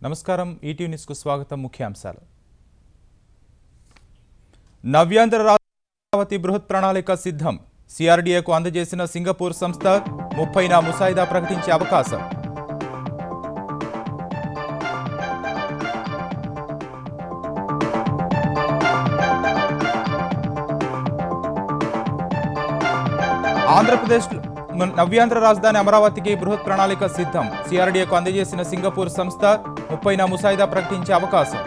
నమస్కారం ETV news కు స్వాగతం ముఖ్యాంశాలు నవ్యాంధ్ర రాష్ట్రావతి బృహత్ ప్రణాళిక సిద్ధం సిఆర్డీఏకు అందజేసిన సింగపూర్ సంస్థ 30న ముసాయిదా ప్రకటించే అవకాశం ఆంధ్రప్రదేశ్ నవ్యాంధ్ర రాజధాని అమరావతికి బృహత్ ప్రణాళిక సిద్ధం సిఆర్డీఏకు అందజేసిన సింగపూర్ సంస్థ 30న ముసాయిదా ప్రకటించే అవకాశం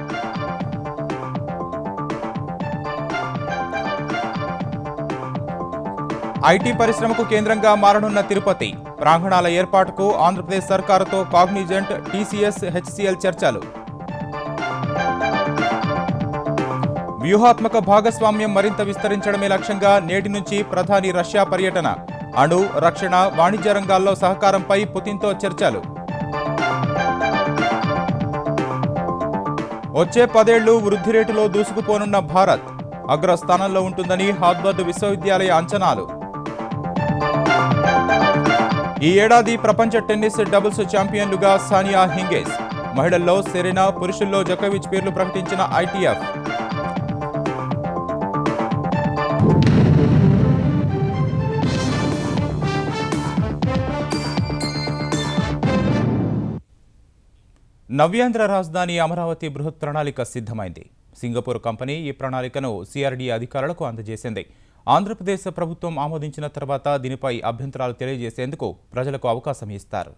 ఐటీ పరిశ్రమకు కేంద్రంగా మారనున్న తిరుపతి ప్రాంగణాల ఏర్పాటుకు ఆంధ్రప్రదేశ్ సర్కారుతో కాగ్నిజెంట్ టీసీఎస్ హెచ్సీఎల్ చర్చలు వ్యూహాత్మక భాగస్వామ్యం మరింత విస్తరించడమే లక్ష్యంగా నేటి నుంచి ప్రధాని రష్యా పర్యటన అణు రక్షణ వాణిజ్య రంగాల్లో సహకారంపై పుతిన్తో చర్చలు వచ్చే 10 ఏళ్లు వృద్ధి రేటులో దూసుకుపోనున్న భారత్ అగ్రస్థానంలో ఉంటుందని హార్వర్డ్ విశ్వవిద్యాలయ అంచనాలు ఈ ఏడాది ప్రపంచ టెన్నిస్ డబుల్స్ ఛాంపియన్లుగా సానియా హింగేస్ మహిళల్లో సెరెనా పురుషుల్లో జోకోవిచ్ పేర్లు ప్రకటించిన ఐటీఎఫ్ నవ్యాంధ్ర రాజధాని అమరావతి బృహత్ ప్రణాళిక సిద్ధమైంది సింగపూర్ కంపెనీ ఈ ప్రణాళికను సిఆర్డీఏ అధికారులకు అందజేసింది ఆంధ్రప్రదేశ్ ప్రభుత్వం ఆమోదించిన తర్వాత దీనిపై అభ్యంతరాలు తెలియజేసేందుకు ప్రజలకు అవకాశం ఇస్తారు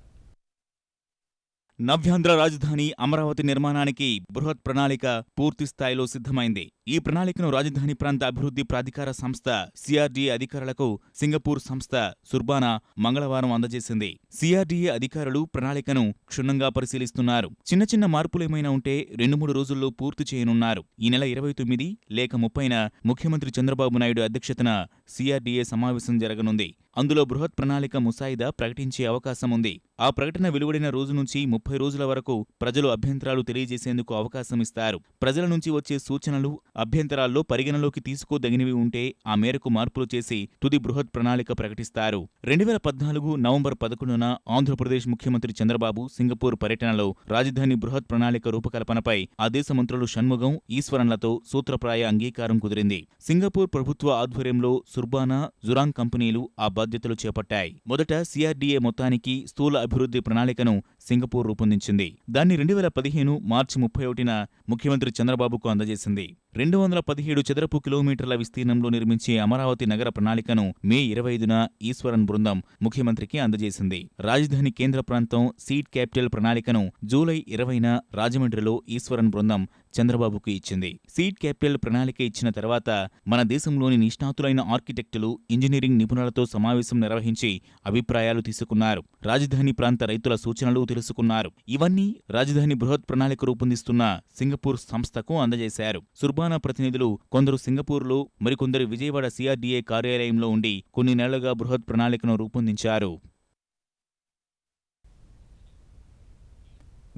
నవ్యాంధ్ర రాజధాని అమరావతి నిర్మాణానికి బృహత్ ప్రణాళిక పూర్తి స్థాయిలో సిద్ధమైంది. ఈ ప్రణాళికను రాజధాని ప్రాంత అభివృద్ధి ప్రాధికార సంస్థ సిఆర్డీఏ అధికారులకు సింగపూర్ సంస్థ సుర్బానా మంగళవారం అందజేసింది. సిఆర్డీఏ అధికారులు ప్రణాళికను క్షుణ్ణంగా పరిశీలిస్తున్నారు. చిన్న చిన్న మార్పులేమైనా ఉంటే 2-3 రోజుల్లో పూర్తి చేయనున్నారు. ఈ నెల 29 లేక 30న ముఖ్యమంత్రి చంద్రబాబు నాయుడు అధ్యక్షతన సిఆర్డీఏ సమావేశం జరగనుంది. అందులో బృహత్ ప్రణాళిక ముసాయిదా ప్రకటించే అవకాశం ఉంది. ఆ ప్రకటన వెలువడిన రోజు నుంచి 30 రోజుల వరకు ప్రజలు అభ్యంతరాలు తెలియజేసేందుకు అవకాశం ఇస్తారు. ప్రజల నుంచి వచ్చే సూచనలు, అభ్యంతరాల్లో పరిగణలోకి తీసుకోదగినవి ఉంటే ఆ మేరకు మార్పులు చేసి తుది బృహత్ ప్రణాళిక ప్రకటిస్తారు. 2014 నవంబర్ 11న ఆంధ్రప్రదేశ్ ముఖ్యమంత్రి చంద్రబాబు సింగపూర్ పర్యటనలో రాజధాని బృహత్ ప్రణాళిక రూపకల్పనపై ఆ దేశ మంత్రులు షణ్ముగం, ఈశ్వరన్లతో సూత్రప్రాయ అంగీకారం కుదిరింది. సింగపూర్ ప్రభుత్వ ఆధ్వర్యంలో సుర్బానా, జురాంగ్ కంపెనీలు ఆ బాధ్యతలు చేపట్టాయి. మొదట సిఆర్డీఏ మొత్తానికి స్థూల అభివృద్ధి ప్రణాళికను సింగపూర్ రూపొందించింది. దాన్ని 2015 మార్చి 31న ముఖ్యమంత్రి చంద్రబాబుకు అందజేసింది. 217 చదరపు కిలోమీటర్ల విస్తీర్ణంలో నిర్మించే అమరావతి నగర ప్రణాళికను మే 25న ఈశ్వరన్ బృందం ముఖ్యమంత్రికి అందజేసింది. రాజధాని కేంద్ర ప్రాంతం సీడ్ క్యాపిటల్ ప్రణాళికను జూలై 20న రాజమండ్రిలో ఈశ్వరన్ బృందం చంద్రబాబుకు ఇచ్చింది. సీడ్ క్యాపిటల్ ప్రణాళిక ఇచ్చిన తర్వాత మన దేశంలోని నిష్ణాతులైన ఆర్కిటెక్టులు, ఇంజనీరింగ్ నిపుణులతో సమావేశం నిర్వహించి అభిప్రాయాలు తీసుకున్నారు. రాజధాని ప్రాంత రైతుల సూచనలు తెలుసుకున్నారు. ఇవన్నీ రాజధాని బృహత్ ప్రణాళిక రూపొందిస్తున్న సింగపూర్ సంస్థకు అందజేశారు. సుర్బానా ప్రతినిధులు కొందరు సింగపూర్లో, మరికొందరు విజయవాడ సిఆర్డీఏ కార్యాలయంలో ఉండి కొన్ని నెలలుగా బృహత్ ప్రణాళికను రూపొందించారు.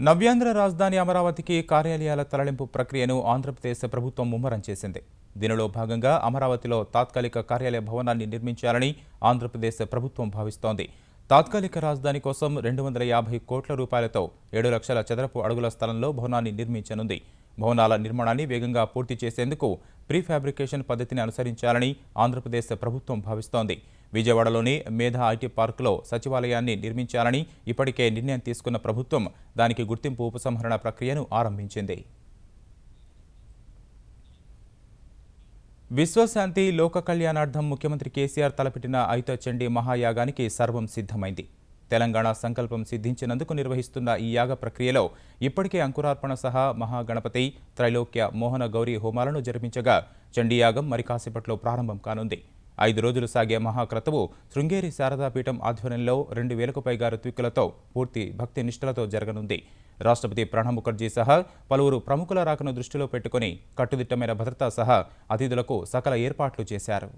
నవ్యాంధ్ర రాజధాని అమరావతికి కార్యాలయాల తరలింపు ప్రక్రియను ఆంధ్రప్రదేశ్ ప్రభుత్వం ముమ్మరం చేసింది. దీనిలో భాగంగా అమరావతిలో తాత్కాలిక కార్యాలయ భవనాన్ని నిర్మించాలని ఆంధ్రప్రదేశ్ ప్రభుత్వం భావిస్తోంది. తాత్కాలిక రాజధాని కోసం 250 కోట్ల రూపాయలతో 7 లక్షల చదరపు అడుగుల స్థలంలో భవనాన్ని నిర్మించనుంది. భవనాల నిర్మాణాన్ని వేగంగా పూర్తి చేసేందుకు ప్రీఫాబ్రికేషన్ పద్ధతిని అనుసరించాలని ఆంధ్రప్రదేశ్ ప్రభుత్వం భావిస్తోంది. విజయవాడలోని మేధా ఐటీ పార్కులో సచివాలయాన్ని నిర్మించాలని ఇప్పటికే నిర్ణయం తీసుకున్న ప్రభుత్వం దానికి గుర్తింపు ఉపసంహరణ ప్రక్రియను ఆరంభించింది. విశ్వశాంతి లోక కళ్యాణార్థం ముఖ్యమంత్రి కేసీఆర్ తలపెట్టిన ఐత చండీ మహాయాగానికి సర్వం సిద్ధమైంది. తెలంగాణ సంకల్పం సిద్ధించినందుకు నిర్వహిస్తున్న ఈ యాగ ప్రక్రియలో ఇప్పటికే అంకురార్పణ సహా మహాగణపతి, త్రైలోక్య, మోహన గౌరీ హోమాలను జరిపించగా చండీయాగం మరి కాసేపట్లో ప్రారంభం కానుంది. 5 రోజులు సాగే మహాక్రతువు శృంగేరి శారదాపీఠం ఆధ్వర్యంలో 2000కు పైగా ఋత్విక్కులతో పూర్తి భక్తి నిష్ఠలతో జరగనుంది. రాష్ట్రపతి ప్రణబ్ ముఖర్జీ సహా పలువురు ప్రముఖుల రాకను దృష్టిలో పెట్టుకుని కట్టుదిట్టమైన భద్రత సహా అతిథులకు సకల ఏర్పాట్లు చేశారు.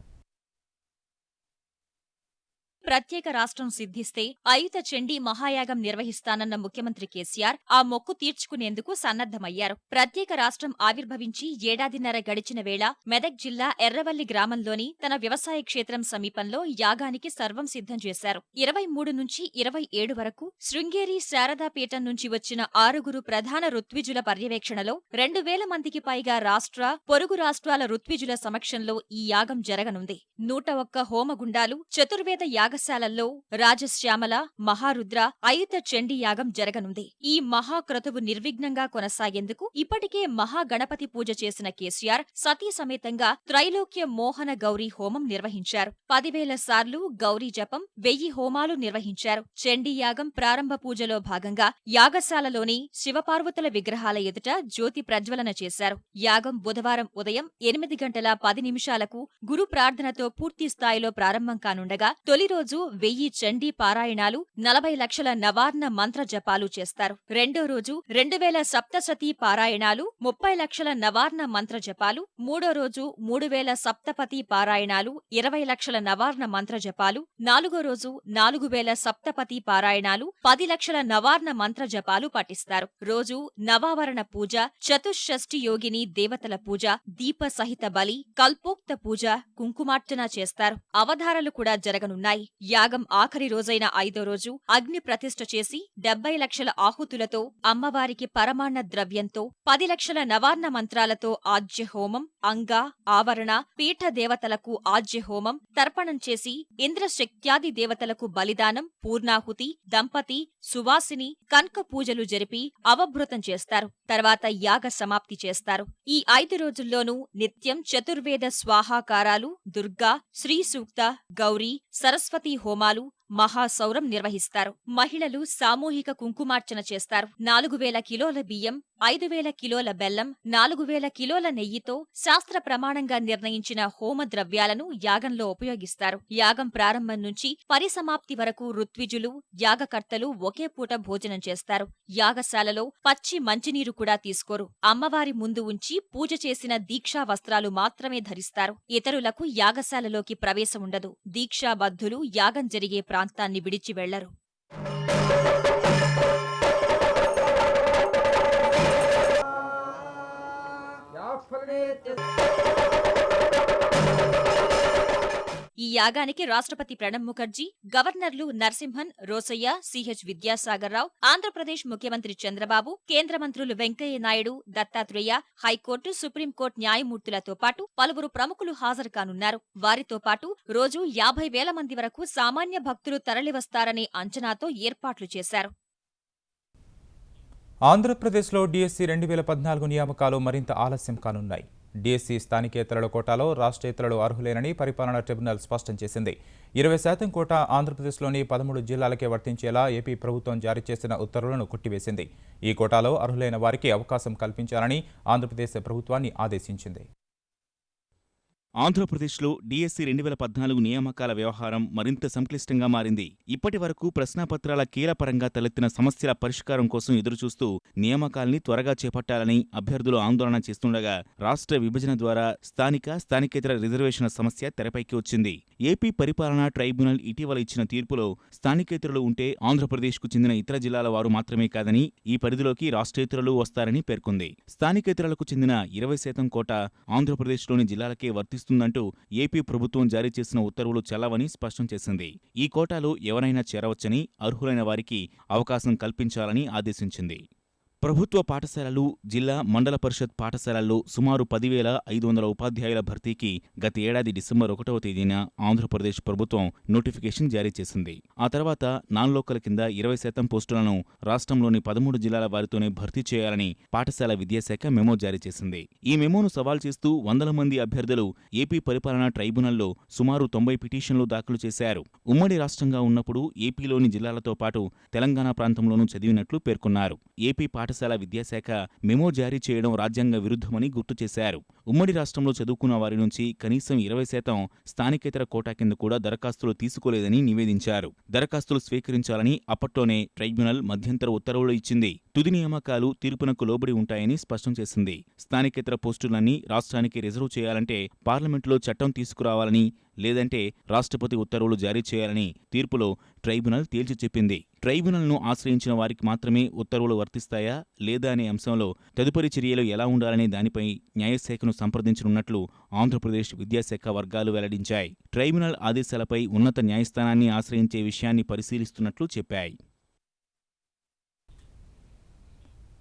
ప్రత్యేక రాష్ట్రం సిద్ధిస్తే అయుత చండీ మహాయాగం నిర్వహిస్తానన్న ముఖ్యమంత్రి కేసీఆర్ ఆ మొక్కు తీర్చుకునేందుకు సన్నద్ధమయ్యారు. ప్రత్యేక రాష్ట్రం ఆవిర్భవించి ఏడాదిన్నర గడిచిన వేళ మెదక్ జిల్లా ఎర్రవల్లి గ్రామంలోని తన వ్యవసాయ క్షేత్రం సమీపంలో యాగానికి సర్వం సిద్ధం చేశారు. 23 నుంచి 27 వరకు శృంగేరి శారదాపీఠం నుంచి వచ్చిన 6 ప్రధాన ఋత్విజుల పర్యవేక్షణలో 2000 మందికి పైగా రాష్ట్ర, పొరుగు రాష్ట్రాల ఋత్విజుల సమక్షంలో ఈ యాగం జరగనుంది. 101 హోమగుండాలు, చతుర్వేద యాగశాలల్లో రాజశ్యామల, మహారుద్ర, అయుత చండీ యాగం జరగనుంది. ఈ మహాక్రతువు నిర్విఘ్నంగా కొనసాగేందుకు ఇప్పటికే మహాగణపతి పూజ చేసిన కేసీఆర్ సతీ సమేతంగా త్రైలోక్య మోహన గౌరీ హోమం నిర్వహించారు. 10,000 సార్లు గౌరీ జపం, 1000 హోమాలు నిర్వహించారు. చండీ యాగం ప్రారంభ పూజలో భాగంగా యాగశాలలోని శివపార్వతుల విగ్రహాల ఎదుట జ్యోతి ప్రజ్వలన చేశారు. యాగం బుధవారం ఉదయం 8 గంటల 10 నిమిషాలకు గురు ప్రార్థనతో పూర్తి స్థాయిలో ప్రారంభం కానుండగా తొలి రోజు 1000 చండీ పారాయణాలు, 40 లక్షల నవార్ణ మంత్ర జపాలు చేస్తారు. రెండో రోజు 2000 సప్తశతీ పారాయణాలు, 30 లక్షల నవార్ణ మంత్ర జపాలు, మూడో రోజు 3000 సప్తపతి పారాయణాలు, 20 లక్షల నవార్ణ మంత్ర జపాలు, నాలుగో రోజు 4000 సప్తపతి పారాయణాలు, 10 లక్షల నవార్ణ మంత్ర జపాలు పఠిస్తారు. రోజు నవావరణ పూజ, చతుషష్ఠి యోగిని దేవతల పూజ, దీప సహిత బలి, కల్పోక్త పూజ, కుంకుమార్చన చేస్తారు. అవధారాలు కూడా జరగనున్నాయి. యాగం ఆఖరి రోజైన 5వ రోజు అగ్ని ప్రతిష్ఠ చేసి 70 లక్షల ఆహుతులతో, అమ్మవారికి పరమాన్న ద్రవ్యంతో, 10 లక్షల నవార్ణ మంత్రాలతో ఆజ్య హోమం, అంగ, ఆవరణ, పీఠ దేవతలకు ఆజ్య హోమం, తర్పణం చేసి ఇంద్రశక్త్యాది దేవతలకు బలిదానం, పూర్ణాహుతి, దంపతి, సువాసిని, కనక పూజలు జరిపి అవభృతం చేస్తారు. తర్వాత యాగ సమాప్తి చేస్తారు. ఈ 5 రోజుల్లోనూ నిత్యం చతుర్వేద స్వాహాకారాలు, దుర్గా, శ్రీ సూక్త, గౌరీ, సరస్వతీ హోమాలు, మహాసౌరం నిర్వహిస్తారు. మహిళలు సామూహిక కుంకుమార్చన చేస్తారు. 4000 కిలోల బియ్యం, 5000 కిలోల బెల్లం, 4000 కిలోల నెయ్యితో శాస్త్ర ప్రమాణంగా నిర్ణయించిన హోమ ద్రవ్యాలను యాగంలో ఉపయోగిస్తారు. యాగం ప్రారంభం నుంచి పరిసమాప్తి వరకు ఋత్విజులు, యాగకర్తలు ఒకే పూట భోజనం చేస్తారు. యాగశాలలో పచ్చి మంచినీరు కూడా తీసుకోరు. అమ్మవారి ముందు ఉంచి పూజ చేసిన దీక్షా వస్త్రాలు మాత్రమే ధరిస్తారు. ఇతరులకు యాగశాలలోకి ప్రవేశం ఉండదు. దీక్షాబద్ధులు యాగం జరిగే ప్రాంతాన్ని విడిచి వెళ్లరు. ఈ యాగానికి రాష్ట్రపతి ప్రణబ్ ముఖర్జీ, గవర్నర్లు నరసింహన్, రోసయ్య, సిహెచ్ విద్యాసాగర్రావు, ఆంధ్రప్రదేశ్ ముఖ్యమంత్రి చంద్రబాబు, కేంద్ర మంత్రులు వెంకయ్య నాయుడు, దత్తాత్రేయ, హైకోర్టు, సుప్రీంకోర్టు న్యాయమూర్తులతో పాటు పలువురు ప్రముఖులు హాజరు కానున్నారు. వారితో పాటు రోజు 50,000 మంది వరకు సామాన్య భక్తులు తరలివస్తారనే అంచనాతో ఏర్పాట్లు చేశారు. ఆంధ్రప్రదేశ్లో డిఎస్సి 2014 నియామకాలు మరింత ఆలస్యం కానున్నాయి. డిఎస్సి స్థానికేతరుల కోటాలో రాష్ట్రేతరులు అర్హులేనని పరిపాలనా ట్రిబ్యునల్ స్పష్టం చేసింది. 20% కోటా ఆంధ్రప్రదేశ్లోని 13 జిల్లాలకే వర్తించేలా ఏపీ ప్రభుత్వం జారీ చేసిన ఉత్తర్వులను కొట్టివేసింది. ఈ కోటాలో అర్హులైన వారికి అవకాశం కల్పించాలని ఆంధ్రప్రదేశ్ ప్రభుత్వాన్ని ఆదేశించింది. ఆంధ్రప్రదేశ్లో డిఎస్సి 2014 నియామకాల వ్యవహారం మరింత సంక్లిష్టంగా మారింది. ఇప్పటి వరకు ప్రశ్నాపత్రాల కీలపరంగా తలెత్తిన సమస్యల పరిష్కారం కోసం ఎదురుచూస్తూ నియామకాల్ని త్వరగా చేపట్టాలని అభ్యర్థులు ఆందోళన చేస్తుండగా రాష్ట్ర విభజన ద్వారా స్థానికేతర రిజర్వేషన్ల సమస్య తెరపైకి వచ్చింది. ఏపీ పరిపాలనా ట్రైబ్యునల్ ఇటీవల ఇచ్చిన తీర్పులో స్థానికేతరులు ఉంటే ఆంధ్రప్రదేశ్కు చెందిన ఇతర జిల్లాల వారు మాత్రమే కాదని, ఈ పరిధిలోకి రాష్ట్రేతరులు వస్తారని పేర్కొంది. స్థానికేతరులకు చెందిన 20% కోటా ఆంధ్రప్రదేశ్లోని జిల్లాలకే వర్తిస్తుందంటూ ఏపీ ప్రభుత్వం జారీ చేసిన ఉత్తర్వులు చెల్లవని స్పష్టం చేసింది. ఈ కోటాలో ఎవరైనా చేరవచ్చని, అర్హులైన వారికి అవకాశం కల్పించాలని ఆదేశించింది. ప్రభుత్వ పాఠశాలలు, జిల్లా, మండల పరిషత్ పాఠశాలల్లో సుమారు 10,500 ఉపాధ్యాయుల భర్తీకి గత ఏడాది డిసెంబర్ 1వ తేదీన ఆంధ్రప్రదేశ్ ప్రభుత్వం నోటిఫికేషన్ జారీ చేసింది. ఆ తర్వాత నాన్ లోకల్ కింద 20% పోస్టులను రాష్ట్రంలోని 13 జిల్లాల వారితోనే భర్తీ చేయాలని పాఠశాల విద్యాశాఖ మెమో జారీ చేసింది. ఈ మెమోను సవాల్ చేస్తూ 100 మంది అభ్యర్థులు ఏపీ పరిపాలనా ట్రైబ్యునల్లో సుమారు 90 పిటిషన్లు దాఖలు చేశారు. ఉమ్మడి రాష్ట్రంగా ఉన్నప్పుడు ఏపీలోని జిల్లాలతో పాటు తెలంగాణ ప్రాంతంలోనూ చదివినట్లు పేర్కొన్నారు. ఏపీ పాఠశాల విద్యాశాఖ మెమో జారీ చేయడం రాజ్యాంగ విరుద్ధమని గుర్తు చేశారు. ఉమ్మడి రాష్ట్రంలో చదువుకున్న వారి నుంచి కనీసం 20% స్థానికేతర కోటా కింద కూడా దరఖాస్తులు తీసుకోలేదని నివేదించారు. దరఖాస్తులు స్వీకరించాలని అప్పట్లోనే ట్రైబ్యునల్ మధ్యంతర ఉత్తర్వులు ఇచ్చింది. తుది నియామకాలు తీర్పునకు లోబడి ఉంటాయని స్పష్టం చేసింది. స్థానికేతర పోస్టులన్నీ రాష్ట్రానికి రిజర్వ్ చేయాలంటే పార్లమెంటులో చట్టం తీసుకురావాలని, లేదంటే రాష్ట్రపతి ఉత్తర్వులు జారీ చేయాలని తీర్పులో ట్రైబ్యునల్ తేల్చి చెప్పింది. ట్రైబ్యునల్ను ఆశ్రయించిన వారికి మాత్రమే ఉత్తర్వులు వర్తిస్తాయా లేదా అనే అంశంలో తదుపరి చర్యలు ఎలా ఉండాలనే దానిపై న్యాయశాఖను సంప్రదించనున్నట్లు ఆంధ్రప్రదేశ్ విద్యాశాఖ వర్గాలు వెల్లడించాయి. ట్రైబ్యునల్ ఆదేశాలపై ఉన్నత న్యాయస్థానాన్ని ఆశ్రయించే విషయాన్ని పరిశీలిస్తున్నట్లు చెప్పాయి.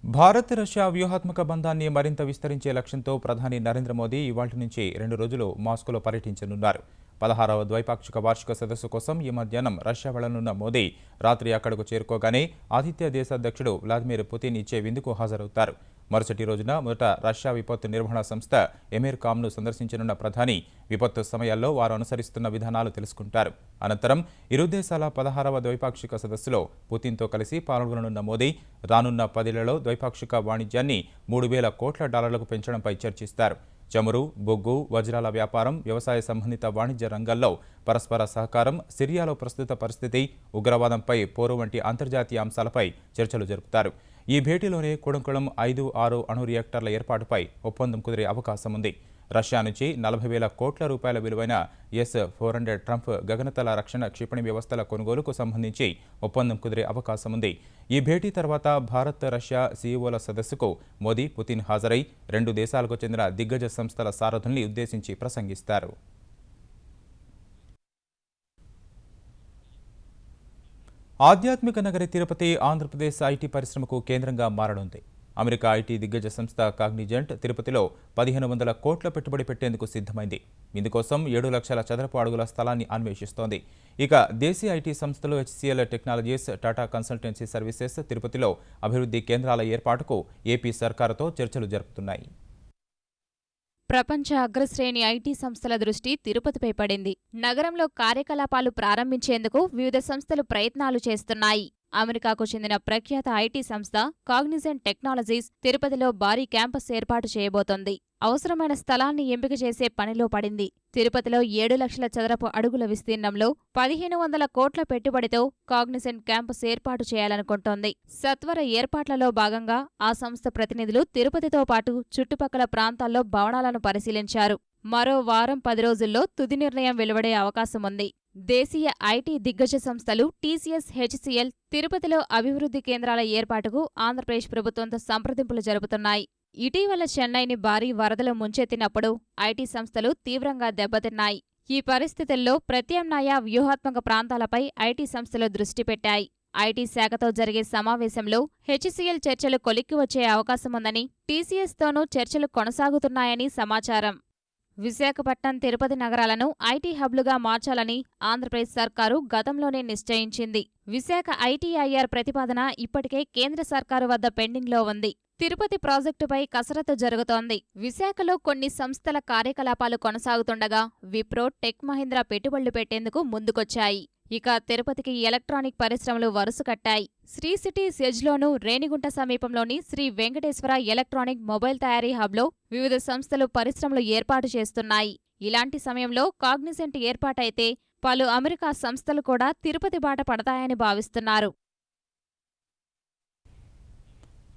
భారత్ రష్యా వ్యూహాత్మక బంధాన్ని మరింత విస్తరించే లక్ష్యంతో ప్రధాని నరేంద్ర మోదీ ఇవాళ్టి నుంచి 2 రోజులు మాస్కోలో పర్యటించనున్నారు. 16వ ద్వైపాక్షిక వార్షిక సదస్సు కోసం ఈ మధ్యాహ్నం రష్యా వెళ్లనున్న మోదీ రాత్రి అక్కడకు చేరుకోగానే ఆతిథ్య దేశాధ్యక్షుడు వ్లాదిమిర్ పుతిన్ ఇచ్చే విందుకు హాజరవుతారు. మరుసటి రోజున మొదట రష్యా విపత్తు నిర్వహణ సంస్థ ఎమిర్కామ్ను సందర్శించనున్న ప్రధాని విపత్తు సమయాల్లో వారు అనుసరిస్తున్న విధానాలు తెలుసుకుంటారు. అనంతరం ఇరు దేశాల 16వ ద్వైపాక్షిక సదస్సులో పుతిన్తో కలిసి పాల్గొననున్న మోదీ రానున్న 10 ఏళ్లలో ద్వైపాక్షిక వాణిజ్యాన్ని $3,000 కోట్ల పెంచడంపై చర్చిస్తారు. చమురు, బొగ్గు, వజ్రాల వ్యాపారం, వ్యవసాయ సంబంధిత వాణిజ్య రంగాల్లో పరస్పర సహకారం, సిరియాలో ప్రస్తుత పరిస్థితి, ఉగ్రవాదంపై పోరు వంటి అంతర్జాతీయ అంశాలపై చర్చలు జరుపుతారు. ఈ భేటీలోనే కుడంకుళం 5-6 అణు రియాక్టర్ల ఏర్పాటుపై ఒప్పందం కుదిరే అవకాశం ఉంది. రష్యా నుంచి $40,000 కోట్ల విలువైన S-400 ట్రంప్ గగనతల రక్షణ క్షిపణి వ్యవస్థల కొనుగోలుకు సంబంధించి ఒప్పందం కుదిరే అవకాశం ఉంది. ఈ భేటీ తర్వాత భారత్ రష్యా సీఈఓల సదస్సుకు మోదీ, పుతిన్ హాజరై 2 దేశాలకు చెందిన దిగ్గజ సంస్థల సారథుల్ని ఉద్దేశించి ప్రసంగిస్తారు. ఆధ్యాత్మిక నగరి తిరుపతి ఆంధ్రప్రదేశ్ ఐటీ పరిశ్రమకు కేంద్రంగా మారనుంది. అమెరికా ఐటీ దిగ్గజ సంస్థ కాగ్నిజెంట్ తిరుపతిలో 1,500 కోట్ల పెట్టుబడి పెట్టేందుకు సిద్ధమైంది. ఇందుకోసం 7 లక్షల చదరపు అడుగుల స్థలాన్ని అన్వేషిస్తోంది. ఇక దేశీయ ఐటీ సంస్థలు HCL technologies, Tata consultancy services తిరుపతిలో అభివృద్ధి కేంద్రాల ఏర్పాటుకు ఏపీ సర్కారుతో చర్చలు జరుపుతున్నాయి. ప్రపంచ అగ్రశ్రేణి ఐటీ సంస్థల దృష్టి తిరుపతిపై పడింది. నగరంలో కార్యకలాపాలు ప్రారంభించేందుకు వివిధ సంస్థలు ప్రయత్నాలు చేస్తున్నాయి. అమెరికాకు చెందిన ప్రఖ్యాత ఐటీ సంస్థ కాగ్నిజెంట్ టెక్నాలజీస్ తిరుపతిలో భారీ క్యాంపస్ ఏర్పాటు చేయబోతోంది. అవసరమైన స్థలాన్ని ఎంపిక చేసే పనిలో పడింది. తిరుపతిలో 7 లక్షల చదరపు అడుగుల విస్తీర్ణంలో 1,500 కోట్ల పెట్టుబడితో కాగ్నిజెంట్ క్యాంపస్ ఏర్పాటు చేయాలనుకుంటోంది. సత్వర ఏర్పాట్లలో భాగంగా ఆ సంస్థ ప్రతినిధులు తిరుపతితో పాటు చుట్టుపక్కల ప్రాంతాల్లో భవనాలను పరిశీలించారు. మరో వారం 10 రోజుల్లో తుది నిర్ణయం వెలువడే అవకాశముంది. దేశీయ ఐటీ దిగ్గజ సంస్థలు టీసీఎస్, HCL తిరుపతిలో అభివృద్ధి కేంద్రాల ఏర్పాటుకు ఆంధ్రప్రదేశ్ ప్రభుత్వంతో సంప్రదింపులు జరుపుతున్నాయి. ఇటీవల చెన్నైని భారీ వరదలు ముంచెత్తినప్పుడు ఐటీ సంస్థలు తీవ్రంగా దెబ్బతిన్నాయి. ఈ పరిస్థితుల్లో ప్రత్యామ్నాయ వ్యూహాత్మక ప్రాంతాలపై ఐటీ సంస్థలు దృష్టి పెట్టాయి. ఐటీ శాఖతో జరిగే సమావేశంలో HCL చర్చలు కొలిక్కి వచ్చే అవకాశముందని, టీసీఎస్తోనూ చర్చలు కొనసాగుతున్నాయని సమాచారం. విశాఖపట్నం, తిరుపతి నగరాలను ఐటీ హబ్లుగా మార్చాలని ఆంధ్రప్రదేశ్ సర్కారు గతంలోనే నిశ్చయించింది. విశాఖ ఐటీఐఆర్ ప్రతిపాదన ఇప్పటికే కేంద్ర సర్కారు వద్ద పెండింగ్లో ఉంది. తిరుపతి ప్రాజెక్టుపై కసరత్తు జరుగుతోంది. విశాఖలో కొన్ని సంస్థల కార్యకలాపాలు కొనసాగుతుండగా విప్రో, టెక్ మహీంద్రా పెట్టుబడులు పెట్టేందుకు ముందుకొచ్చాయి. ఇక తిరుపతికి ఎలక్ట్రానిక్ పరిశ్రమలు వరుసకట్టాయి. శ్రీ సిటీ సెజ్లోనూ, రేణిగుంట సమీపంలోని శ్రీ వెంకటేశ్వర ఎలక్ట్రానిక్ మొబైల్ తయారీ హబ్లో వివిధ సంస్థలు పరిశ్రమలు ఏర్పాటు చేస్తున్నాయి. ఇలాంటి సమయంలో కాగ్నిజెంట్ ఏర్పాటైతే పలు అమెరికా సంస్థలు కూడా తిరుపతి బాట పడతాయని భావిస్తున్నారు.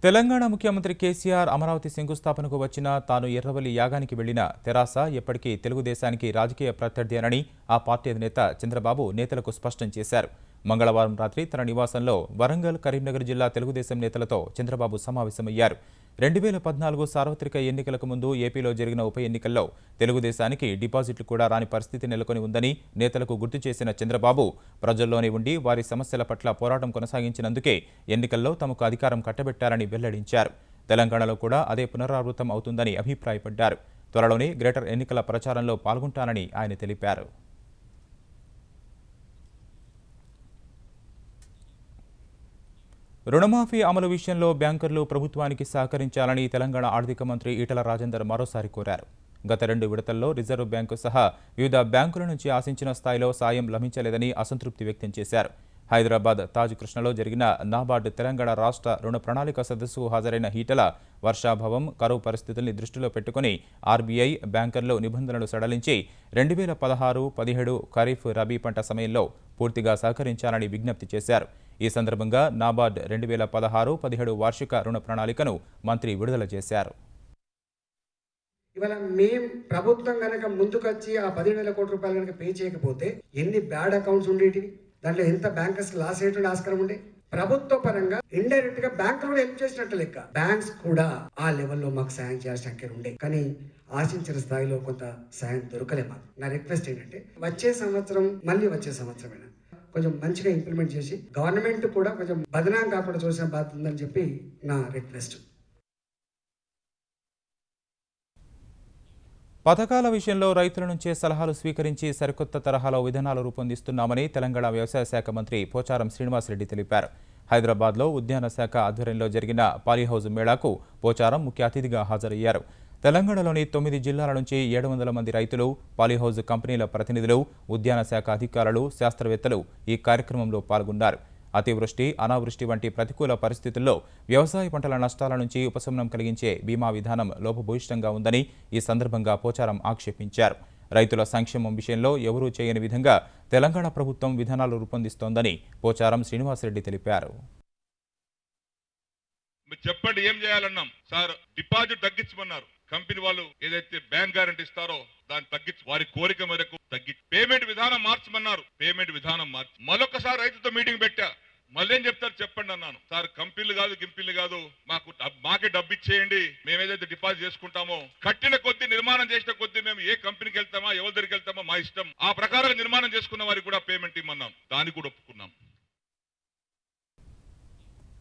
తెలంగాణ ముఖ్యమంత్రి కేసీఆర్ అమరావతి శంకుస్థాపనకు వచ్చినా తాను ఎర్రవల్లి యాగానికి వెళ్లిన తెరాస ఎప్పటికీ తెలుగుదేశానికి రాజకీయ ప్రత్యర్థి ఆ పార్టీ అధినేత చంద్రబాబు నేతలకు స్పష్టం చేశారు. మంగళవారం రాత్రి తన నివాసంలో వరంగల్, కరీంనగర్ జిల్లా తెలుగుదేశం నేతలతో చంద్రబాబు సమావేశమయ్యారు. 2014 సార్వత్రిక ఎన్నికలకు ముందు ఏపీలో జరిగిన ఉప ఎన్నికల్లో తెలుగుదేశానికి డిపాజిట్లు కూడా రాని పరిస్థితి నెలకొని ఉందని నేతలకు గుర్తు చేసిన చంద్రబాబు ప్రజల్లోనే ఉండి వారి సమస్యల పట్ల పోరాటం కొనసాగించినందుకే ఎన్నికల్లో తమకు అధికారం కట్టబెట్టారని వెల్లడించారు. తెలంగాణలో కూడా అదే పునరావృతం అవుతుందని అభిప్రాయపడ్డారు. త్వరలోనే గ్రేటర్ ఎన్నికల ప్రచారంలో పాల్గొంటానని ఆయన తెలిపారు. రుణమాఫీ అమలు విషయంలో బ్యాంకర్లు ప్రభుత్వానికి సహకరించాలని తెలంగాణ ఆర్థిక మంత్రి ఈటల రాజేందర్ మరోసారి కోరారు. గత 2 విడతల్లో రిజర్వ్ బ్యాంకు సహా వివిధ బ్యాంకుల నుంచి ఆశించిన స్థాయిలో సాయం లభించలేదని అసంతృప్తి వ్యక్తం చేశారు. హైదరాబాద్ తాజ్ కృష్ణలో జరిగిన నాబార్డు తెలంగాణ రాష్ట్ర రుణ ప్రణాళిక సదస్సుకు హాజరైన ఈటెల వర్షాభావం, కరువు పరిస్థితుల్ని దృష్టిలో పెట్టుకుని ఆర్బీఐ బ్యాంకర్లు నిబంధనలు సడలించి 2016-17 ఖరీఫ్ రబీ పంట సమయంలో పూర్తిగా సహకరించాలని విజ్ఞప్తి చేశారు. ఈ సందర్భంగా నాబార్డ్ 2016-17 వార్షిక రుణ ప్రణాళికను మంత్రి విడుదల చేశారు. ఇవాళ మేము ప్రభుత్వం కనుక ముందుకొచ్చి ఆ 10,000 కోట్ల రూపాయలు కనుక పే చేయకపోతే ఎన్ని బ్యాడ్ అకౌంట్స్ ఉండేటివి, దాంట్లో ఎంత బ్యాంకర్స్ లాస్ అయ్యేటువంటి ఆస్కారం ఉండే. ప్రభుత్వ పరంగా ఇండైరెక్ట్ గా బ్యాంకులు కూడా హెల్ప్ చేసినట్టు లెక్క. బ్యాంక్స్ కూడా ఆ లెవెల్లో మాకు సాయం చేయాల్సిన అంకెలు ఉండే, కానీ ఆశించిన స్థాయిలో కొంత సాయం దొరకలే మాకు. నా రిక్వెస్ట్ ఏంటంటే వచ్చే సంవత్సరమైనా కొంచెం మంచిగా ఇంప్లిమెంట్ చేసి గవర్నమెంట్ కూడా కొంచెం బదనాం కాకుండా చూసిన బాధ్యత ఉందని చెప్పి నా రిక్వెస్ట్. పథకాల విషయంలో రైతుల నుంచే సలహాలు స్వీకరించి సరికొత్త తరహాలో విధానాలు రూపొందిస్తున్నామని తెలంగాణ వ్యవసాయ శాఖ మంత్రి పోచారం శ్రీనివాసరెడ్డి తెలిపారు. హైదరాబాద్లో ఉద్యాన శాఖ ఆధ్వర్యంలో జరిగిన పాలీహౌజ్ మేళాకు పోచారం ముఖ్య అతిథిగా హాజరయ్యారు. తెలంగాణలోని 9 జిల్లాల నుంచి 700 మంది రైతులు, పాలీహౌజ్ కంపెనీల ప్రతినిధులు, ఉద్యాన శాఖ అధికారులు, శాస్త్రవేత్తలు ఈ కార్యక్రమంలో పాల్గొన్నారు. అతివృష్టి, అనావృష్టి వంటి ప్రతికూల పరిస్థితుల్లో వ్యవసాయ పంటల నష్టాల నుంచి ఉపశమనం కలిగించే బీమా విధానం లోపభూయిష్టంగా ఉందని ఈ సందర్భంగా పోచారం ఆక్షేపించారు. రైతుల సంక్షేమం విషయంలో ఎవరూ చేయని విధంగా తెలంగాణ ప్రభుత్వం విధానాలు రూపొందిస్తోందని పోచారం శ్రీనివాసరెడ్డి తెలిపారు. చెప్పండి ఏం చేయాలన్నాం సార్, డిపాజిట్ తగ్గించమన్నారు. కంపెనీ వాళ్ళు ఏదైతే బ్యాంక్ గ్యారంటీ ఇస్తారో దాన్ని తగ్గించి వారి కోరిక మేరకు తగ్గించి పేమెంట్ విధానం మార్చమన్నారు. పేమెంట్ విధానం మార్చి మరొకసారి రైతుతో మీటింగ్ పెట్టా. మళ్ళీ ఏం చెప్తారు చెప్పండి అన్నాను. సార్ కంపెనీలు కాదు గింపిల్లు కాదు, మాకే డబ్బు ఇచ్చేయండి, మేమేదైతే డిపాజిట్ చేసుకుంటామో కట్టిన కొద్దీ నిర్మాణం చేసిన కొద్దీ మేము ఏ కంపెనీకి వెళ్తామా ఎవరి దగ్గరికి వెళ్తామో మా ఇష్టం, ఆ ప్రకారం నిర్మాణం చేసుకున్న వారికి కూడా పేమెంట్ ఇమ్మన్నాం. దాన్ని కూడా ఒప్పుకున్నాం.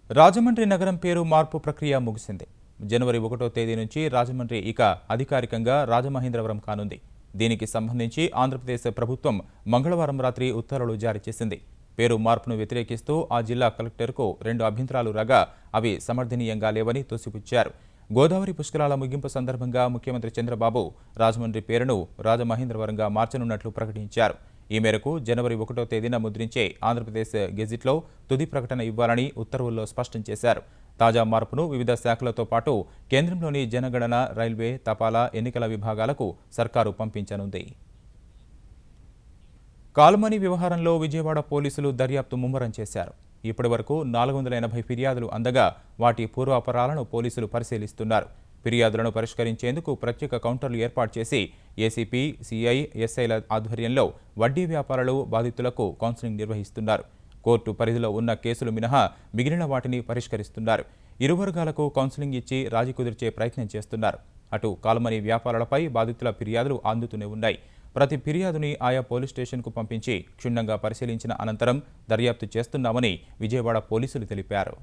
రాజమండ్రి నగరం పేరు మార్పు ప్రక్రియ ముగిసింది. జనవరి 1వ తేదీ నుంచి రాజమండ్రి ఇక అధికారికంగా రాజమహేంద్రవరం కానుంది. దీనికి సంబంధించి ఆంధ్రప్రదేశ్ ప్రభుత్వం మంగళవారం రాత్రి ఉత్తర్వులు జారీ చేసింది. పేరు మార్పును వ్యతిరేకిస్తూ ఆ జిల్లా కలెక్టర్కు 2 అభ్యంతరాలు రాగా అవి సమర్థనీయంగా లేవని తోసిపుచ్చారు. గోదావరి పుష్కరాల ముగింపు సందర్భంగా ముఖ్యమంత్రి చంద్రబాబు రాజమండ్రి పేరును రాజమహేంద్రవరంగా మార్చనున్నట్లు ప్రకటించారు. ఈ మేరకు జనవరి 1వ తేదీన ముద్రించే ఆంధ్రప్రదేశ్ గెజిట్లో తుది ప్రకటన ఇవ్వాలని ఉత్తర్వుల్లో స్పష్టం చేశారు. తాజా మార్పును వివిధ శాఖలతో పాటు కేంద్రంలోని జనగణన, రైల్వే, తపాలా, ఎన్నికల విభాగాలకు సర్కారు పంపించనుంది. కాల్మనీ వ్యవహారంలో విజయవాడ పోలీసులు దర్యాప్తు ముమ్మరం చేశారు. ఇప్పటివరకు 480 ఫిర్యాదులు అందగా వాటి పూర్వాపరాలను పోలీసులు పరిశీలిస్తున్నారు. ఫిర్యాదులను పరిష్కరించేందుకు ప్రత్యేక కౌంటర్లు ఏర్పాటు చేసి ఏసీపీ, సిఐ, ఎస్ఐల ఆధ్వర్యంలో వడ్డీ వ్యాపారులు, బాధితులకు కౌన్సిలింగ్ నిర్వహిస్తున్నారు. కోర్టు పరిధిలో ఉన్న కేసులు మినహా మిగిలిన వాటిని పరిష్కరిస్తున్నారు. ఇరు వర్గాలకు కౌన్సిలింగ్ ఇచ్చి రాజీ కుదిర్చే ప్రయత్నం చేస్తున్నారు. అటు కాల్మనీ వ్యాపారాలపై బాధితుల ఫిర్యాదులు అందుతూనే ఉన్నాయి. ప్రతి ఫిర్యాదుని ఆయా పోలీస్ స్టేషన్కు పంపించి క్షుణ్ణంగా పరిశీలించిన అనంతరం దర్యాప్తు చేస్తున్నామని విజయవాడ పోలీసులు తెలిపారు.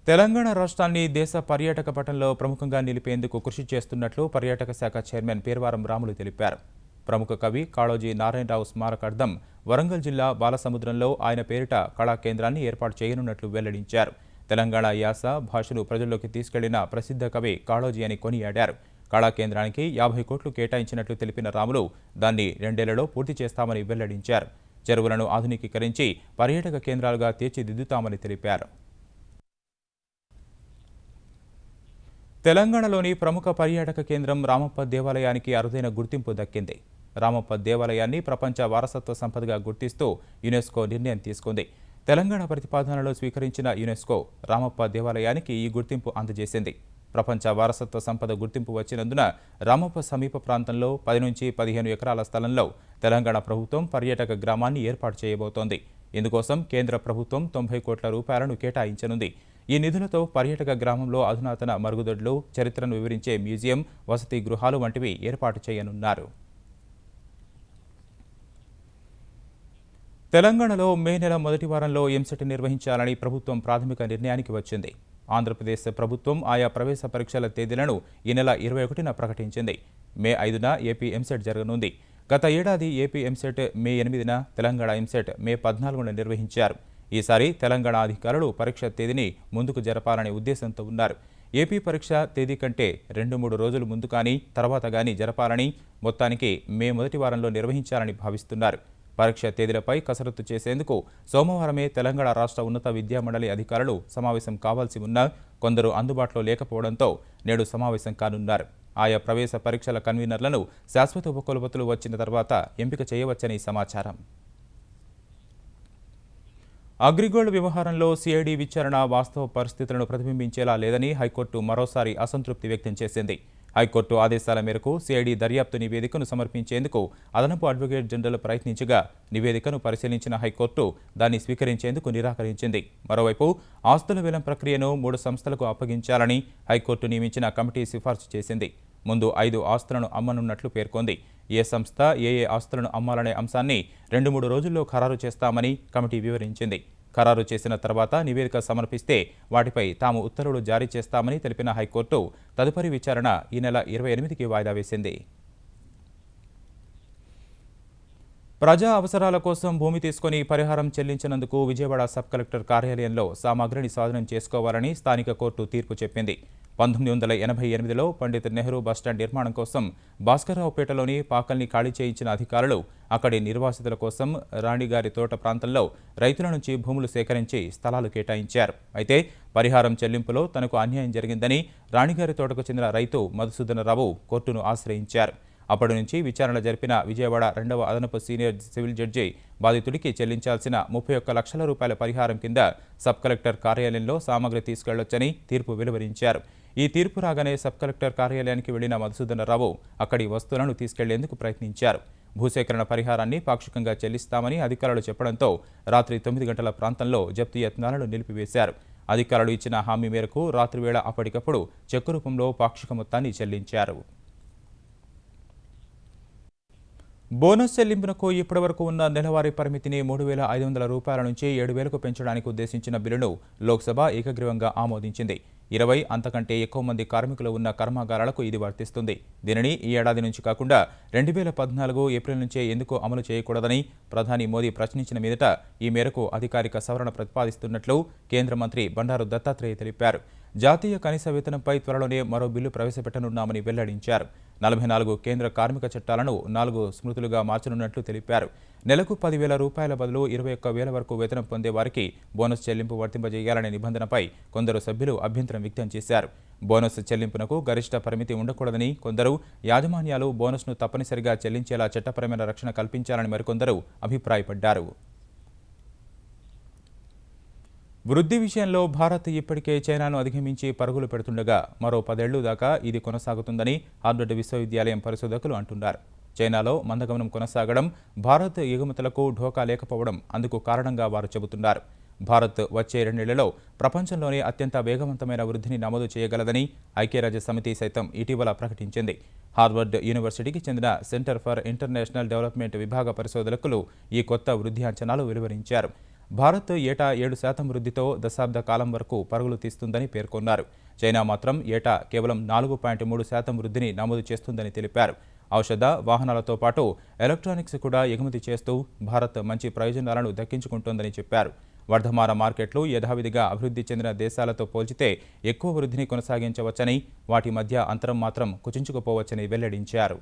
తెలంగాణ రాష్ట్రాన్ని దేశ పర్యాటక పటంలో ప్రముఖంగా నిలిపేందుకు కృషి చేస్తున్నట్లు పర్యాటక శాఖ చైర్మన్ పేర్వారం రాములు తెలిపారు. ప్రముఖ కవి కాళోజీ నారాయణరావు స్మారకార్థం వరంగల్ జిల్లా బాలసముద్రంలో ఆయన పేరిట కళా కేంద్రాన్ని ఏర్పాటు చేయనున్నట్లు వెల్లడించారు. తెలంగాణ యాస, భాషను ప్రజల్లోకి తీసుకెళ్లిన ప్రసిద్ధ కవి కాళోజీ అని కొనియాడారు. కళా కేంద్రానికి 50 కోట్లు కేటాయించినట్లు తెలిపిన రాములు దాన్ని 2 ఏళ్లలో పూర్తి చేస్తామని వెల్లడించారు. చెరువులను ఆధునికీకరించి పర్యాటక కేంద్రాలుగా తీర్చిదిద్దుతామని తెలిపారు. తెలంగాణలోని ప్రముఖ పర్యాటక కేంద్రం రామప్ప దేవాలయానికి అరుదైన గుర్తింపు దక్కింది. రామప్ప దేవాలయాన్ని ప్రపంచ వారసత్వ సంపదగా గుర్తిస్తూ యునెస్కో నిర్ణయం తీసుకుంది. తెలంగాణ ప్రతిపాదనలో స్వీకరించిన యునెస్కో రామప్ప దేవాలయానికి ఈ గుర్తింపు అందజేసింది. ప్రపంచ వారసత్వ సంపద గుర్తింపు వచ్చినందున రామప్ప సమీప ప్రాంతంలో 10 నుంచి 15 ఎకరాల స్థలంలో తెలంగాణ ప్రభుత్వం పర్యాటక గ్రామాన్ని ఏర్పాటు చేయబోతోంది. ఇందుకోసం కేంద్ర ప్రభుత్వం 90 కోట్ల రూపాయలను కేటాయించనుంది. ఈ నిధులతో పర్యాటక గ్రామంలో అధునాతన మరుగుదొడ్లు, చరిత్రను వివరించే మ్యూజియం, వసతి గృహాలు వంటివి ఏర్పాటు చేయనున్నారు. తెలంగాణలో మే నెల మొదటి వారంలో ఎంసెట్ నిర్వహించాలని ప్రభుత్వం ప్రాథమిక నిర్ణయానికి వచ్చింది. ఆంధ్రప్రదేశ్ ప్రభుత్వం ఆయా ప్రవేశ పరీక్షల తేదీలను ఈ నెల 21న ప్రకటించింది. మే 5న ఏపీ ఎంసెట్ జరగనుంది. గత ఏడాది ఏపీ ఎంసెట్ మే 8న, తెలంగాణ ఎంసెట్ మే 14న నిర్వహించారు. ఈసారి తెలంగాణ అధికారులు పరీక్ష తేదీని ముందుకు జరపాలనే ఉద్దేశంతో ఉన్నారు. ఏపీ పరీక్ష తేదీ కంటే 2-3 రోజులు ముందు కానీ తర్వాత కానీ జరపాలని, మొత్తానికి మే మొదటి వారంలో నిర్వహించాలని భావిస్తున్నారు. పరీక్ష తేదీలపై కసరత్తు చేసేందుకు సోమవారమే తెలంగాణ రాష్ట్ర ఉన్నత విద్యామండలి అధికారులు సమావేశం కావాల్సి ఉన్నా కొందరు అందుబాటులో లేకపోవడంతో నేడు సమావేశం కానున్నారు. ఆయా ప్రవేశ పరీక్షల కన్వీనర్లను శాశ్వత ఉపకులపతులు వచ్చిన తర్వాత ఎంపిక చేయవచ్చని సమాచారం. అగ్రిగోల్డ్ వ్యవహారంలో సిఐడి విచారణ వాస్తవ పరిస్థితులను ప్రతిబింబించేలా లేదని హైకోర్టు మరోసారి అసంతృప్తి వ్యక్తం చేసింది. హైకోర్టు ఆదేశాల మేరకు సిఐడి దర్యాప్తు నివేదికను సమర్పించేందుకు అదనపు అడ్వకేట్ జనరల్ ప్రయత్నించగా నివేదికను పరిశీలించిన హైకోర్టు దాన్ని స్వీకరించేందుకు నిరాకరించింది. మరోవైపు ఆస్తుల వేలం ప్రక్రియను 3 సంస్థలకు అప్పగించాలని హైకోర్టు నియమించిన కమిటీ సిఫార్సు చేసింది. ముందు 5 ఆస్తులను అమ్మనున్నట్లు పేర్కొంది. ఏ సంస్థ ఏ ఆస్తులను అమ్మాలనే అంశాన్ని 2-3 రోజుల్లో ఖరారు చేస్తామని కమిటీ వివరించింది. ఖరారు చేసిన తర్వాత నివేదిక సమర్పిస్తే వాటిపై తాము ఉత్తర్వులు జారీ చేస్తామని తెలిపిన హైకోర్టు తదుపరి విచారణ ఈ నెల 28కి వాయిదా వేసింది. ప్రజా అవసరాల కోసం భూమి తీసుకుని పరిహారం చెల్లించినందుకు విజయవాడ సబ్ కలెక్టర్ కార్యాలయంలో సామగ్రిని స్వాధీనం చేసుకోవాలని స్థానిక కోర్టు తీర్పు చెప్పింది. 1988లో పండిత్ నెహ్రూ బస్టాండ్ నిర్మాణం కోసం భాస్కర్రావుపేటలోని పాకల్ని ఖాళీ చేయించిన అధికారులు అక్కడి నిర్వాసితుల కోసం రాణిగారి తోట ప్రాంతంలో రైతుల నుంచి భూములు సేకరించి స్థలాలు కేటాయించారు. అయితే పరిహారం చెల్లింపులో తనకు అన్యాయం జరిగిందని రాణిగారి తోటకు చెందిన రైతు మధుసూదనరావు కోర్టును ఆశ్రయించారు. అప్పటి నుంచి విచారణ జరిపిన విజయవాడ 2వ అదనపు సీనియర్ సివిల్ జడ్జి బాధితుడికి చెల్లించాల్సిన 31 లక్షల రూపాయల పరిహారం కింద సబ్ కలెక్టర్ కార్యాలయంలో సామగ్రి తీసుకెళ్లొచ్చని తీర్పు వెలువరించారు. ఈ తీర్పు రాగానే సబ్ కలెక్టర్ కార్యాలయానికి వెళ్లిన మధుసూదనరావు అక్కడి వస్తువులను తీసుకెళ్లేందుకు ప్రయత్నించారు. భూసేకరణ పరిహారాన్ని పాక్షికంగా చెల్లిస్తామని అధికారులు చెప్పడంతో రాత్రి 9 గంటల ప్రాంతంలో జప్తు యత్నాలను నిలిపివేశారు. అధికారులు ఇచ్చిన హామీ మేరకు రాత్రివేళ అప్పటికప్పుడు చెక్కు రూపంలో పాక్షిక మొత్తాన్ని చెల్లించారు. బోనస్ చెల్లింపునకు ఇప్పటివరకు ఉన్న నెలవారీ పరిమితిని 3,500 రూపాయల నుంచి 7,000కు పెంచడానికి ఉద్దేశించిన బిల్లును లోక్సభ ఏకగ్రీవంగా ఆమోదించింది. 20 అంతకంటే ఎక్కువ మంది కార్మికులు ఉన్న కర్మాగారాలకు ఇది వర్తిస్తుంది. దీనిని ఈ ఏడాది నుంచి కాకుండా 2014 ఏప్రిల్ నుంచే ఎందుకు అమలు చేయకూడదని ప్రధాని మోదీ ప్రశ్నించిన మీదట ఈ మేరకు అధికారిక సవరణ ప్రతిపాదిస్తున్నట్లు కేంద్ర మంత్రి బండారు దత్తాత్రేయ తెలిపారు. జాతీయ కనీస వేతనంపై త్వరలోనే మరో బిల్లు ప్రవేశపెట్టనున్నామని వెల్లడించారు. 44 కేంద్ర కార్మిక చట్టాలను 4 స్మృతులుగా మార్చనున్నట్లు తెలిపారు. నెలకు 10,000 రూపాయల బదులు 21,000 వరకు వేతనం పొందే వారికి బోనస్ చెల్లింపు వర్తింపజేయాలనే నిబంధనపై కొందరు సభ్యులు అభ్యంతరం వ్యక్తం చేశారు. బోనస్ చెల్లింపునకు గరిష్ట పరిమితి ఉండకూడదని కొందరు, యాజమాన్యాలు బోనస్ను తప్పనిసరిగా చెల్లించేలా చట్టపరమైన రక్షణ కల్పించాలని మరికొందరు అభిప్రాయపడ్డారు. వృద్ధి విషయంలో భారత్ ఇప్పటికే చైనాను అధిగమించి పరుగులు పెడుతుండగా మరో 10 ఏళ్లు దాకా ఇది కొనసాగుతుందని హార్వర్డ్ విశ్వవిద్యాలయం పరిశోధకులు అంటున్నారు. చైనాలో మందగమనం కొనసాగడం, భారత్ ఎగుమతులకు ఢోకా లేకపోవడం అందుకు కారణంగా వారు చెబుతున్నారు. భారత్ వచ్చే 2 ఏళ్లలో ప్రపంచంలోనే అత్యంత వేగవంతమైన వృద్ధిని నమోదు చేయగలదని ఐక్యరాజ్యసమితి సైతం ఇటీవల ప్రకటించింది. హార్వర్డ్ యూనివర్సిటీకి చెందిన సెంటర్ ఫర్ ఇంటర్నేషనల్ డెవలప్మెంట్ విభాగ పరిశోధకులు ఈ కొత్త వృద్ధి అంచనాలు వెలువరించారు. భారత్ ఏటా 7% వృద్ధితో దశాబ్ద కాలం వరకు పరుగులు తీస్తుందని పేర్కొన్నారు. చైనా మాత్రం ఏటా కేవలం 4.3% వృద్ధిని నమోదు చేస్తుందని తెలిపారు. ఔషధ, వాహనాలతో పాటు ఎలక్ట్రానిక్స్ కూడా ఎగుమతి చేస్తూ భారత్ మంచి ప్రయోజనాలను దక్కించుకుంటోందని చెప్పారు. వర్ధమాన మార్కెట్లు యథావిధిగా అభివృద్ధి చెందిన దేశాలతో పోల్చితే ఎక్కువ వృద్ధిని కొనసాగించవచ్చని, వాటి మధ్య అంతరం మాత్రం కుచించుకుపోవచ్చని వెల్లడించారు.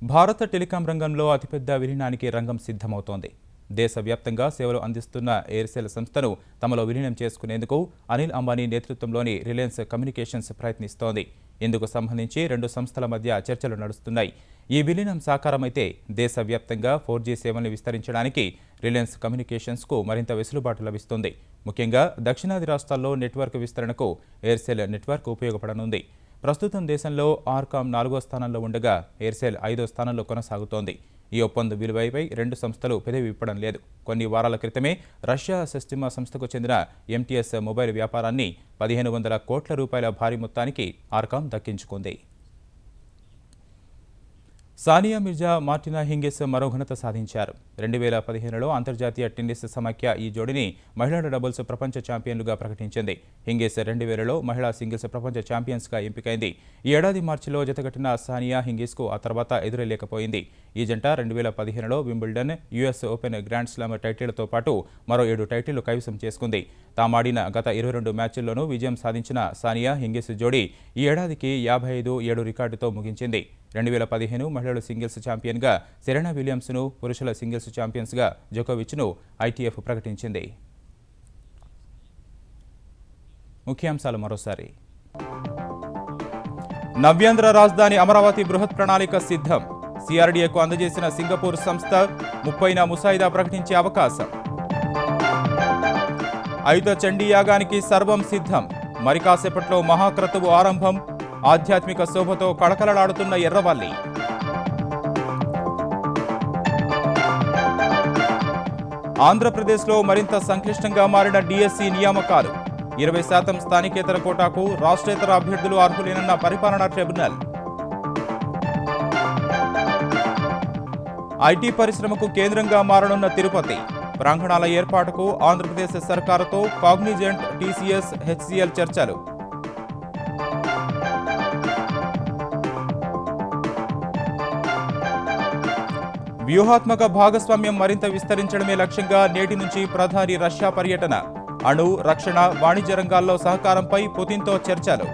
భారత టెలికాం రంగంలో అతిపెద్ద విలీనానికి రంగం సిద్ధమవుతోంది. దేశవ్యాప్తంగా సేవలు అందిస్తున్న ఎయిర్సెల్ సంస్థను తమలో విలీనం చేసుకునేందుకు అనిల్ అంబానీ నేతృత్వంలోని రిలయన్స్ కమ్యూనికేషన్స్ ప్రయత్నిస్తోంది. ఇందుకు సంబంధించి 2 సంస్థల మధ్య చర్చలు నడుస్తున్నాయి. ఈ విలీనం సాకారమైతే దేశవ్యాప్తంగా 4G సేవల్ని విస్తరించడానికి రిలయన్స్ కమ్యూనికేషన్స్కు మరింత వెసులుబాటు లభిస్తుంది. ముఖ్యంగా దక్షిణాది రాష్ట్రాల్లో నెట్వర్క్ విస్తరణకు ఎయిర్సెల్ నెట్వర్క్ ఉపయోగపడనుంది. ప్రస్తుతం దేశంలో ఆర్కామ్ 4వ స్థానంలో ఉండగా ఎయిర్సెల్ 5వ స్థానంలో కొనసాగుతోంది. ఈ ఒప్పంద విలువపై 2 సంస్థలు పెదవి విప్పడం లేదు. కొన్ని వారాల క్రితమే రష్యా సెస్టిమా సంస్థకు చెందిన MTS మొబైల్ వ్యాపారాన్ని 1,500 కోట్ల రూపాయల భారీ మొత్తానికి ఆర్కామ్ దక్కించుకుంది. సానియా మిర్జా, మార్టినా హింగిస్ మరో ఘనత సాధించారు. 2015లో అంతర్జాతీయ టెన్నిస్ సమాఖ్య ఈ జోడీని మహిళల డబుల్స్ ప్రపంచ ఛాంపియన్లుగా ప్రకటించింది. హింగిస్ 2000లో మహిళా సింగిల్స్ ప్రపంచ ఛాంపియన్స్గా ఎంపికైంది. ఈ ఏడాది మార్చిలో జతకట్టిన సానియా హింగిస్కు ఆ తర్వాత ఎదురేలేకపోయింది. ఈ జంట 2015లో Wimbledon, US Open grand slam టైటిళ్లతో పాటు మరో 7 టైటిళ్లు కైవసం చేసుకుంది. తామాడిన గత 22 మ్యాచ్ల్లోనూ విజయం సాధించిన సానియా హింగిస్ జోడీ ఈ ఏడాదికి 55-7 రికార్డుతో ముగించింది. 2015 మహిళల సింగిల్స్ ఛాంపియన్గా సెరెనా విలియమ్స్ను, పురుషుల సింగిల్స్ ఛాంపియన్స్గా జోకోవిచ్ను ఐటీఎఫ్ ప్రకటించింది. ముఖ్యాంశాలు మరోసారి. నవ్యాంధ్ర రాజధాని అమరావతి బృహత్ ప్రణాళిక సిద్ధం. సిఆర్డీఏకు అందజేసిన సింగపూర్ సంస్థ 30న ముసాయిదా ప్రకటించే అవకాశం. ఆయుధ చండీ యాగానికి సర్వం సిద్ధం. మరి కాసేపట్లో మహాక్రతువు ఆరంభం. ఆధ్యాత్మిక శోభతో కళకళలాడుతున్న ఎర్రవల్లి. ఆంధ్రప్రదేశ్లో మరింత సంక్లిష్టంగా మారిన డిఎస్సి నియామకాలు. 20% స్థానికేతర కోటాకు రాష్ట్రేతర అభ్యర్థులు అర్హులేనన్న పరిపాలనా ట్రిబ్యునల్. ఐటీ పరిశ్రమకు కేంద్రంగా మారనున్న తిరుపతి. ప్రాంగణాల ఏర్పాటుకు ఆంధ్రప్రదేశ్ సర్కారుతో కాగ్నిజెంట్, టీసీఎస్, హెచ్సీఎల్ చర్చలు. వ్యూహాత్మక భాగస్వామ్యం మరింత విస్తరించడమే లక్ష్యంగా నేటి నుంచి ప్రధాని రష్యా పర్యటన. అణు, రక్షణ, వాణిజ్య రంగాల్లో సహకారంపై పుతిన్తో చర్చలు.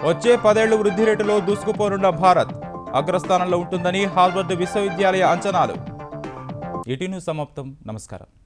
వచ్చే 10 ఏళ్లు వృద్ధి రేటులో దూసుకుపోనున్న భారత్. అగ్రస్థానంలో ఉంటుందని హార్వర్డ్ విశ్వవిద్యాలయ అంచనాలు. ఈటీ న్యూస్ సమాప్తం. నమస్కారం.